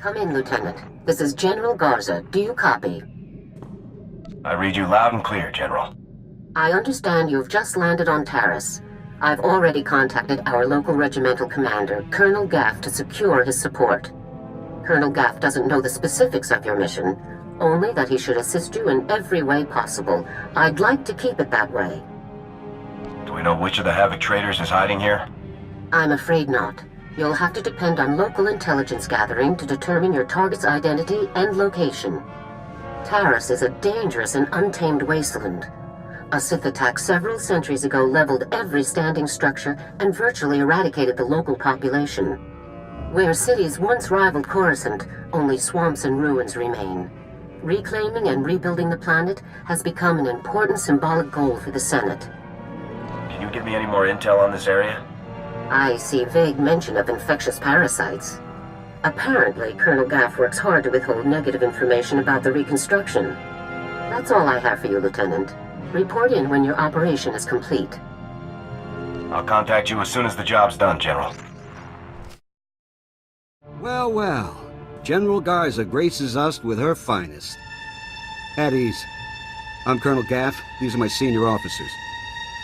Come in, Lieutenant. This is General Garza. Do you copy? I read you loud and clear, General. I understand you've just landed on Taris. I've already contacted our local regimental commander, Colonel Gaff, to secure his support. Colonel Gaff doesn't know the specifics of your mission, only that he should assist you in every way possible. I'd like to keep it that way. Do we know which of the Havoc traders is hiding here? I'm afraid not. You'll have to depend on local intelligence gathering to determine your target's identity and location. Taris is a dangerous and untamed wasteland. A Sith attack several centuries ago leveled every standing structure and virtually eradicated the local population. Where cities once rivaled Coruscant, only swamps and ruins remain. Reclaiming and rebuilding the planet has become an important symbolic goal for the Senate. Can you give me any more intel on this area? I see vague mention of infectious parasites. Apparently, Colonel Gaff works hard to withhold negative information about the reconstruction. That's all I have for you, Lieutenant. Report in when your operation is complete. I'll contact you as soon as the job's done, General. Well, well. General Garza graces us with her finest. At ease. I'm Colonel Gaff. These are my senior officers.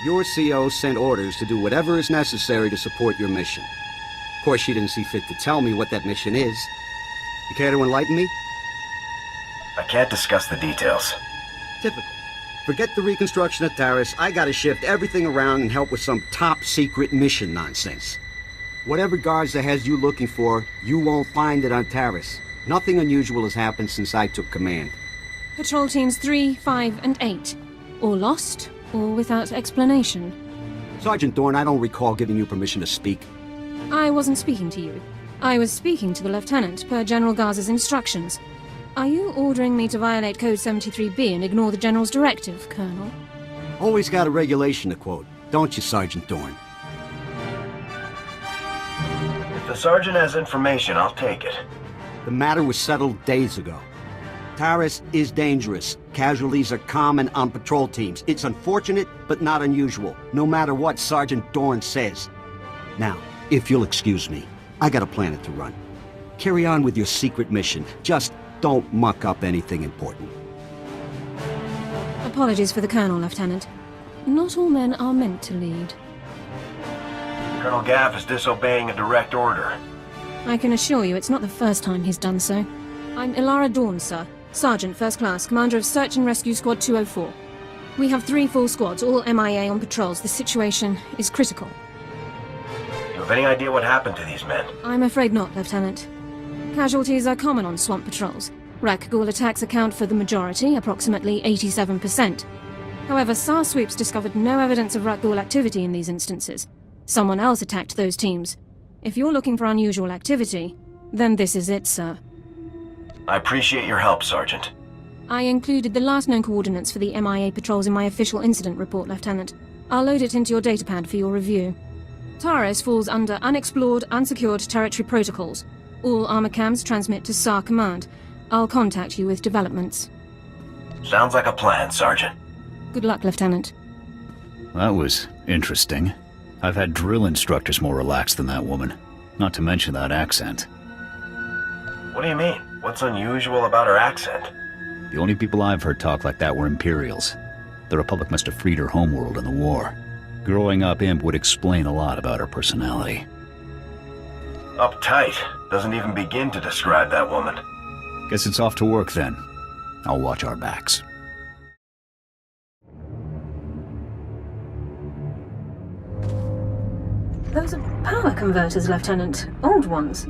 Your CO sent orders to do whatever is necessary to support your mission. Of course, she didn't see fit to tell me what that mission is. You care to enlighten me? I can't discuss the details. Typical. Forget the reconstruction of Taris. I gotta shift everything around and help with some top-secret mission nonsense. Whatever Garza has you looking for, you won't find it on Taris. Nothing unusual has happened since I took command. Patrol teams 3, 5, and 8. All lost, or without explanation. Sergeant Dorn, I don't recall giving you permission to speak. I wasn't speaking to you. I was speaking to the Lieutenant, per General Garza's instructions. Are you ordering me to violate Code 73B and ignore the General's directive, Colonel? Always got a regulation to quote, don't you, Sergeant Dorn? If the Sergeant has information, I'll take it. The matter was settled days ago. Taris is dangerous. Casualties are common on patrol teams. It's unfortunate, but not unusual, no matter what Sergeant Dorn says. Now, if you'll excuse me, I got a planet to run. Carry on with your secret mission. Just don't muck up anything important. Apologies for the Colonel, Lieutenant. Not all men are meant to lead. Colonel Gaff is disobeying a direct order. I can assure you it's not the first time he's done so. I'm Ilara Dawn, sir. Sergeant, First Class, Commander of Search and Rescue Squad 204. We have 3 full squads, all MIA on patrols. The situation is critical. You have any idea what happened to these men? I'm afraid not, Lieutenant. Casualties are common on swamp patrols. Rakghoul attacks account for the majority, approximately 87%. However, SAR sweeps discovered no evidence of Rakghoul activity in these instances. Someone else attacked those teams. If you're looking for unusual activity, then this is it, sir. I appreciate your help, Sergeant. I included the last known coordinates for the MIA patrols in my official incident report, Lieutenant. I'll load it into your datapad for your review. Taris falls under Unexplored, Unsecured Territory Protocols. All armor cams transmit to SAR Command. I'll contact you with developments. Sounds like a plan, Sergeant. Good luck, Lieutenant. That was interesting. I've had drill instructors more relaxed than that woman. Not to mention that accent. What do you mean? What's unusual about her accent? The only people I've heard talk like that were Imperials. The Republic must have freed her homeworld in the war. Growing up, Imp would explain a lot about her personality. Uptight. Doesn't even begin to describe that woman. Guess it's off to work then. I'll watch our backs. Those are power converters, Lieutenant. Old ones.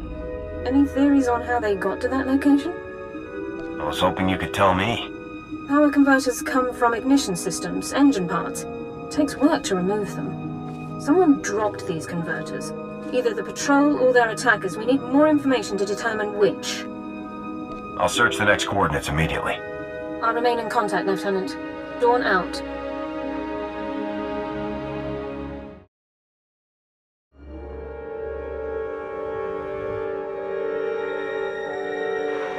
Any theories on how they got to that location? I was hoping you could tell me. Power converters come from ignition systems, engine parts. Takes work to remove them. Someone dropped these converters. Either the patrol or their attackers. We need more information to determine which. I'll search the next coordinates immediately. I'll remain in contact, Lieutenant. Dawn out.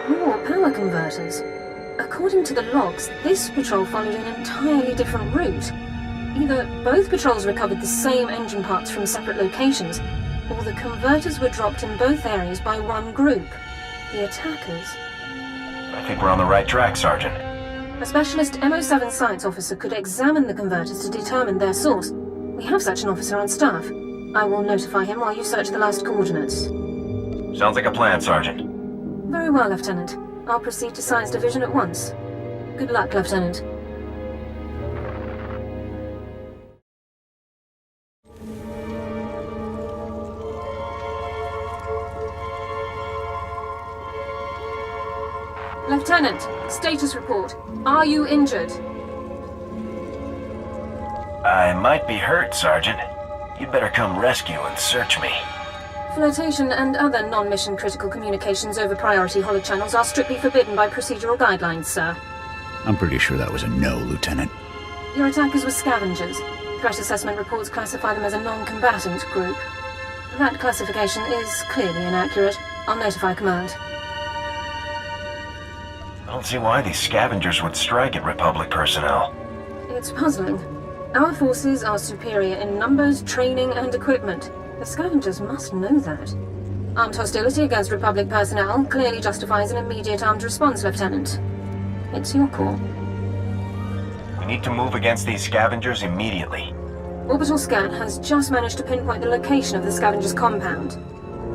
More power converters. According to the logs, this patrol followed an entirely different route. Either both patrols recovered the same engine parts from separate locations, or the converters were dropped in both areas by one group. The attackers? I think we're on the right track, Sergeant. A specialist MO7 science officer could examine the converters to determine their source. We have such an officer on staff. I will notify him while you search the last coordinates. Sounds like a plan, Sergeant. Very well, Lieutenant. I'll proceed to Science Division at once. Good luck, Lieutenant. Lieutenant, status report. Are you injured? I might be hurt, Sergeant. You'd better come rescue and search me. Flotation and other non-mission critical communications over priority holochannels are strictly forbidden by procedural guidelines, sir. I'm pretty sure that was a no, Lieutenant. Your attackers were scavengers. Threat assessment reports classify them as a non-combatant group. That classification is clearly inaccurate. I'll notify command. I don't see why these scavengers would strike at Republic personnel. It's puzzling. Our forces are superior in numbers, training, and equipment. The scavengers must know that. Armed hostility against Republic personnel clearly justifies an immediate armed response, Lieutenant. It's your call. We need to move against these scavengers immediately. Orbital scan has just managed to pinpoint the location of the scavengers' compound.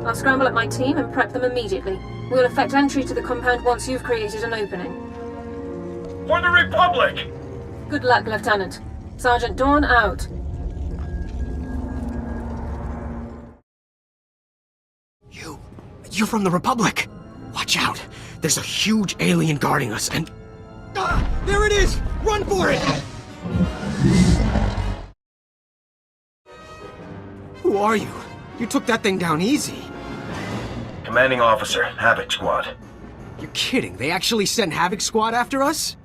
I'll scramble up my team and prep them immediately. We'll effect entry to the compound once you've created an opening. For the Republic! Good luck, Lieutenant. Sergeant Dawn out. You're from the Republic! Watch out! There's a huge alien guarding us, and... there it is! Run for it! Who are you? You took that thing down easy. Commanding Officer, Havoc Squad. You're kidding. They actually sent Havoc Squad after us?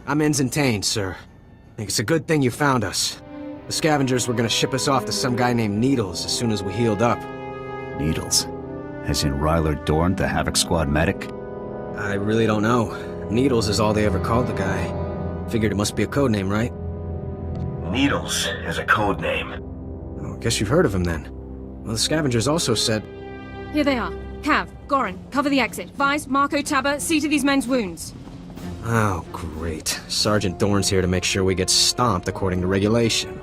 I'm Ensign Tane, sir. I think it's a good thing you found us. The scavengers were gonna ship us off to some guy named Needles as soon as we healed up. Needles? As in Ryler Dorn, the Havoc Squad medic? I really don't know. Needles is all they ever called the guy. Figured it must be a code name, right? Needles is a code name. Oh, guess you've heard of him then. Well, the scavengers also said... Here they are. Cav, Gorin, cover the exit. Vice, Marco, Tabba, see to these men's wounds. Oh, great. Sergeant Dorn's here to make sure we get stomped according to regulation.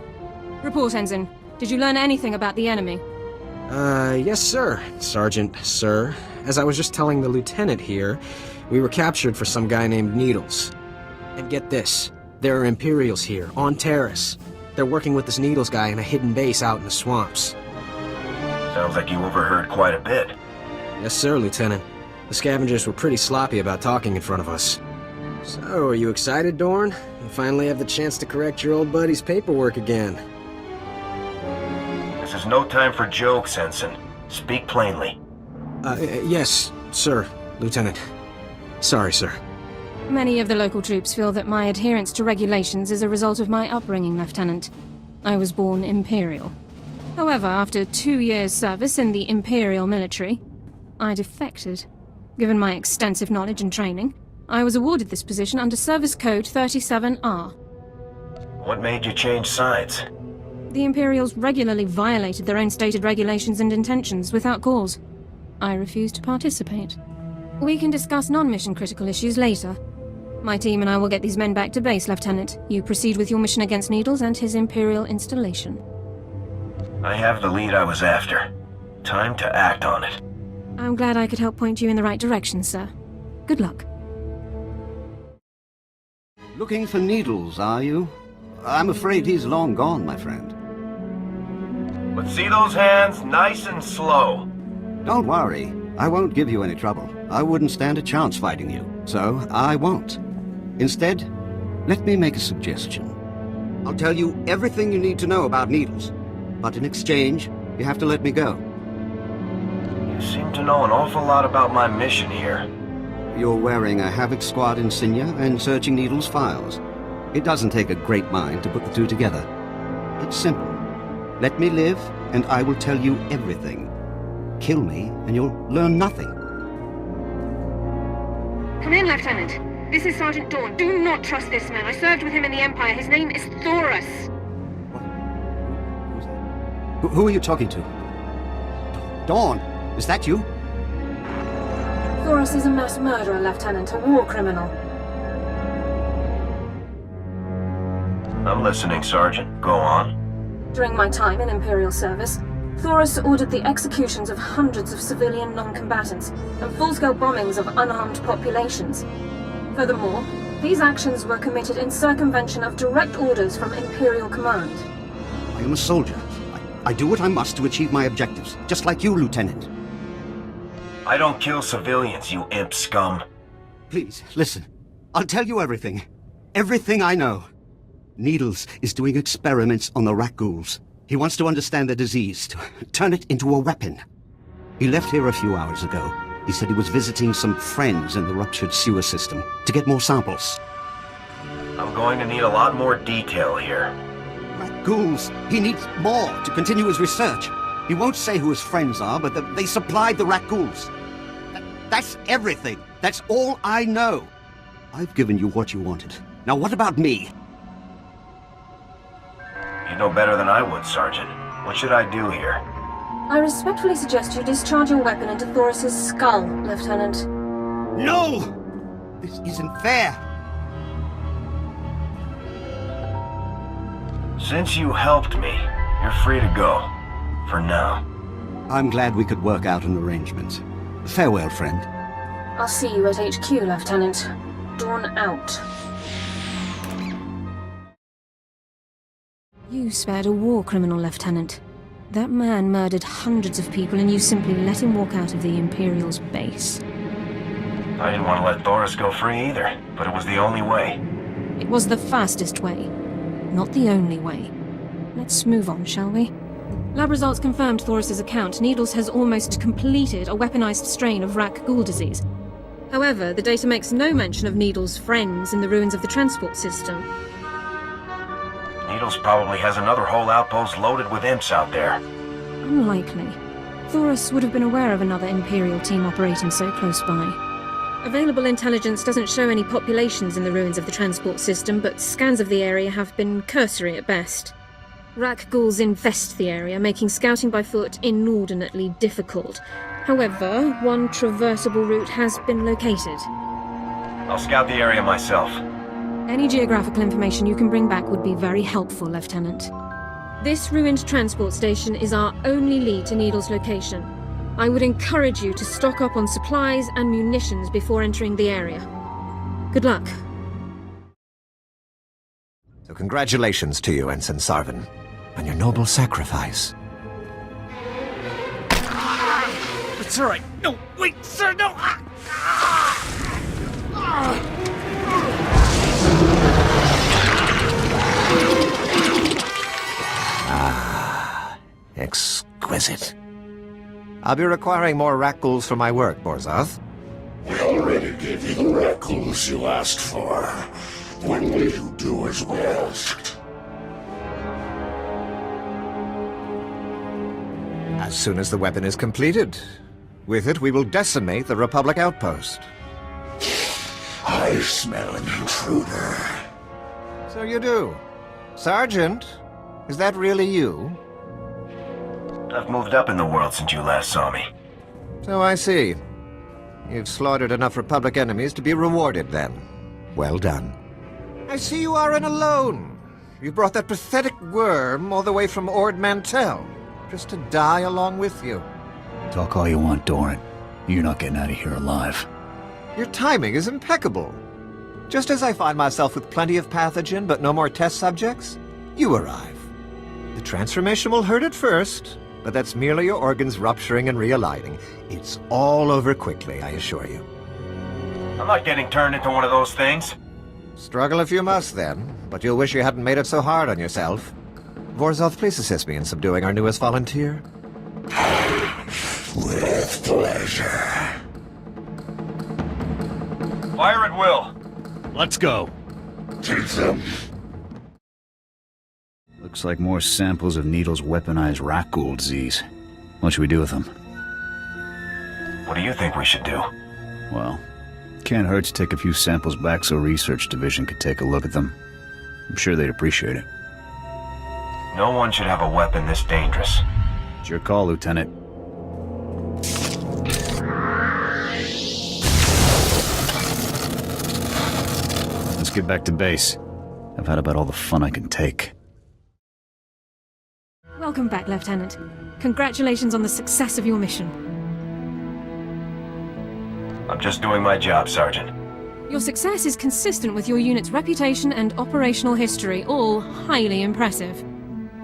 Report, Ensign. Did you learn anything about the enemy? Yes, sir. Sergeant, sir. As I was just telling the lieutenant here, we were captured for some guy named Needles. And get this, there are Imperials here, on Taris. They're working with this Needles guy in a hidden base out in the swamps. Sounds like you overheard quite a bit. Yes, sir, Lieutenant. The scavengers were pretty sloppy about talking in front of us. So, are you excited, Dorn? You finally have the chance to correct your old buddy's paperwork again. This is no time for jokes, Ensign. Speak plainly. Yes, sir, Lieutenant. Sorry, sir. Many of the local troops feel that my adherence to regulations is a result of my upbringing, Lieutenant. I was born Imperial. However, after 2 years' service in the Imperial military, I defected. Given my extensive knowledge and training, I was awarded this position under Service Code 37R. What made you change sides? The Imperials regularly violated their own stated regulations and intentions without cause. I refused to participate. We can discuss non-mission critical issues later. My team and I will get these men back to base, Lieutenant. You proceed with your mission against Needles and his Imperial installation. I have the lead I was after. Time to act on it. I'm glad I could help point you in the right direction, sir. Good luck. Looking for Needles, are you? I'm afraid he's long gone, my friend. But see those hands? Nice and slow. Don't worry. I won't give you any trouble. I wouldn't stand a chance fighting you, so I won't. Instead, let me make a suggestion. I'll tell you everything you need to know about Needles, but in exchange, you have to let me go. You seem to know an awful lot about my mission here. You're wearing a Havoc Squad insignia and searching Needles' files. It doesn't take a great mind to put the two together. It's simple. Let me live, and I will tell you everything. Kill me, and you'll learn nothing. Come in, Lieutenant. This is Sergeant Dawn. Do not trust this man. I served with him in the Empire. His name is Taris. What? Who's that? Who are you talking to? Dawn, is that you? Taris is a mass murderer, Lieutenant, a war criminal. I'm listening, Sergeant. Go on. During my time in Imperial service, Taris ordered the executions of hundreds of civilian non-combatants and full-scale bombings of unarmed populations. Furthermore, these actions were committed in circumvention of direct orders from Imperial Command. I am a soldier. I do what I must to achieve my objectives, just like you, Lieutenant. I don't kill civilians, you imp scum. Please, listen. I'll tell you everything. Everything I know. Needles is doing experiments on the rat ghouls. He wants to understand the disease, to turn it into a weapon. He left here a few hours ago. He said he was visiting some friends in the ruptured sewer system to get more samples. I'm going to need a lot more detail here. Rat ghouls. He needs more to continue his research. He won't say who his friends are, but they supplied the rat ghouls. That's everything. That's all I know. I've given you what you wanted. Now what about me? You know better than I would, Sergeant. What should I do here? I respectfully suggest you discharge your weapon into Taris's skull, Lieutenant. No! This isn't fair. Since you helped me, you're free to go. For now. I'm glad we could work out an arrangement. Farewell, friend. I'll see you at HQ, Lieutenant. Dawn out. You spared a war criminal, Lieutenant. That man murdered hundreds of people and you simply let him walk out of the Imperial's base. I didn't want to let Taris go free either, but it was the only way. It was the fastest way. Not the only way. Let's move on, shall we? Lab results confirmed Taris's account. Needles has almost completed a weaponized strain of rat ghoul disease. However, the data makes no mention of Needles' friends in the ruins of the transport system. Needles probably has another whole outpost loaded with imps out there. Unlikely. Taris would have been aware of another Imperial team operating so close by. Available intelligence doesn't show any populations in the ruins of the transport system, but scans of the area have been cursory at best. Rat ghouls infest the area, making scouting by foot inordinately difficult. However, one traversable route has been located. I'll scout the area myself. Any geographical information you can bring back would be very helpful, Lieutenant. This ruined transport station is our only lead to Needle's location. I would encourage you to stock up on supplies and munitions before entering the area. Good luck. So congratulations to you, Ensign Sarvin, on your noble sacrifice. It's all right. No, wait, sir, no! Exquisite. I'll be requiring more rat ghouls for my work, Borzov. We already gave you the rat ghouls you asked for. When will you do as we asked? As soon as the weapon is completed. With it, we will decimate the Republic outpost. I smell an intruder. So you do. Sergeant, is that really you? I've moved up in the world since you last saw me. So I see. You've slaughtered enough Republic enemies to be rewarded, then. Well done. I see you aren't alone. You brought that pathetic worm all the way from Ord Mantell, just to die along with you. Talk all you want, Doran. You're not getting out of here alive. Your timing is impeccable. Just as I find myself with plenty of pathogen but no more test subjects, you arrive. The transformation will hurt at first, but that's merely your organs rupturing and realigning. It's all over quickly, I assure you. I'm not getting turned into one of those things. Struggle if you must, then, but you'll wish you hadn't made it so hard on yourself. Vorzov, please assist me in subduing our newest volunteer. With pleasure. Fire at will. Let's go. Take them. Looks like more samples of Needle's weaponized rat ghoul disease. What should we do with them? What do you think we should do? Well, can't hurt to take a few samples back so Research Division could take a look at them. I'm sure they'd appreciate it. No one should have a weapon this dangerous. It's your call, Lieutenant. get back to base. I've had about all the fun I can take. Welcome back, Lieutenant. Congratulations on the success of your mission. I'm just doing my job, Sergeant. Your success is consistent with your unit's reputation and operational history, all highly impressive.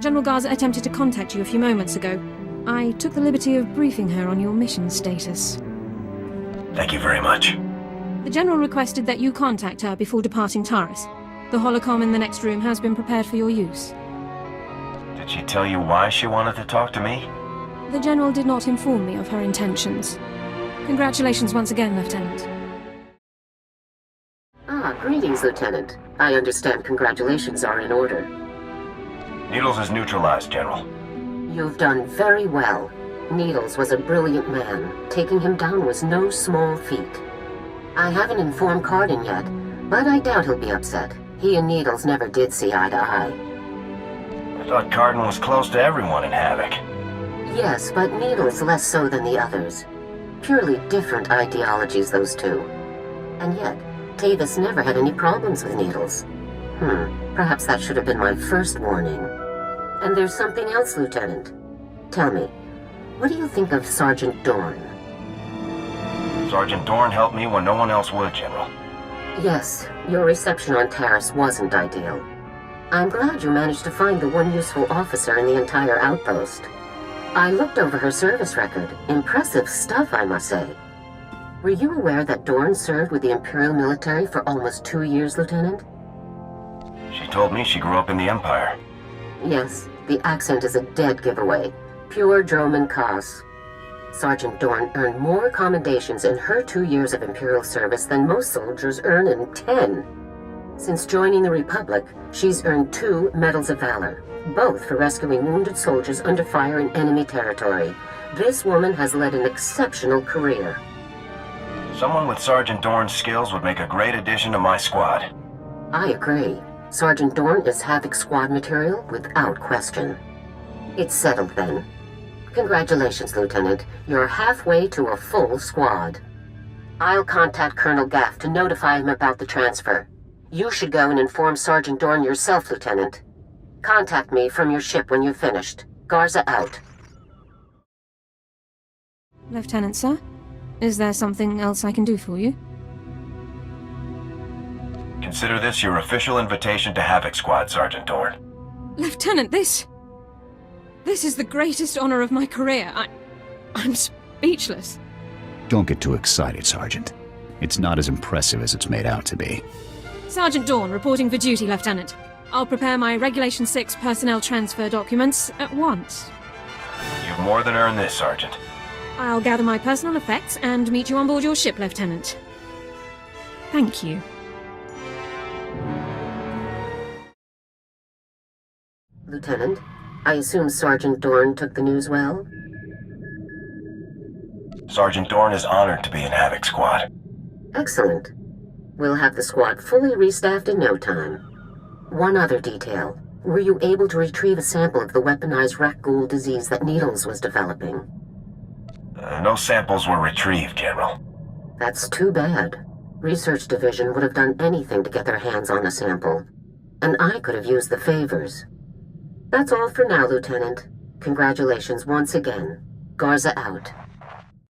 General Garza attempted to contact you a few moments ago. I took the liberty of briefing her on your mission status. Thank you very much. The General requested that you contact her before departing Taris. The holocom in the next room has been prepared for your use. Did she tell you why she wanted to talk to me? The General did not inform me of her intentions. Congratulations once again, Lieutenant. Greetings, Lieutenant. I understand congratulations are in order. Needles is neutralized, General. You've done very well. Needles was a brilliant man. Taking him down was no small feat. I haven't informed Cardin yet, but I doubt he'll be upset. He and Needles never did see eye to eye. I thought Cardin was close to everyone in Havoc. Yes, but Needles less so than the others. Purely different ideologies, those two. And yet, Tavis never had any problems with Needles. Perhaps that should have been my first warning. And there's something else, Lieutenant. Tell me, what do you think of Sergeant Dorn? Sergeant Dorn helped me when no one else would, General. Yes, your reception on Taris wasn't ideal. I'm glad you managed to find the one useful officer in the entire outpost. I looked over her service record. Impressive stuff, I must say. Were you aware that Dorn served with the Imperial military for almost 2 years, Lieutenant? She told me she grew up in the Empire. Yes, the accent is a dead giveaway. Pure Droman Kos. Sergeant Dorn earned more commendations in her 2 years of Imperial service than most soldiers earn in 10. Since joining the Republic, she's earned 2 Medals of Valor, both for rescuing wounded soldiers under fire in enemy territory. This woman has led an exceptional career. Someone with Sergeant Dorn's skills would make a great addition to my squad. I agree. Sergeant Dorn is Havoc squad material without question. It's settled then. Congratulations, Lieutenant. You're halfway to a full squad. I'll contact Colonel Gaff to notify him about the transfer. You should go and inform Sergeant Dorn yourself, Lieutenant. Contact me from your ship when you've finished. Garza out. Lieutenant, sir? Is there something else I can do for you? Consider this your official invitation to Havoc Squad, Sergeant Dorn. Lieutenant, this is the greatest honor of my career. I'm speechless. Don't get too excited, Sergeant. It's not as impressive as it's made out to be. Sergeant Dorn reporting for duty, Lieutenant. I'll prepare my Regulation 6 personnel transfer documents at once. You've more than earned this, Sergeant. I'll gather my personal effects and meet you on board your ship, Lieutenant. Thank you. Lieutenant, I assume Sergeant Dorn took the news well? Sergeant Dorn is honored to be in Havoc Squad. Excellent. We'll have the squad fully restaffed in no time. One other detail. Were you able to retrieve a sample of the weaponized rat ghoul disease that Needles was developing? No samples were retrieved, General. That's too bad. Research Division would have done anything to get their hands on a sample. And I could have used the favors. That's all for now, Lieutenant. Congratulations once again. Garza out.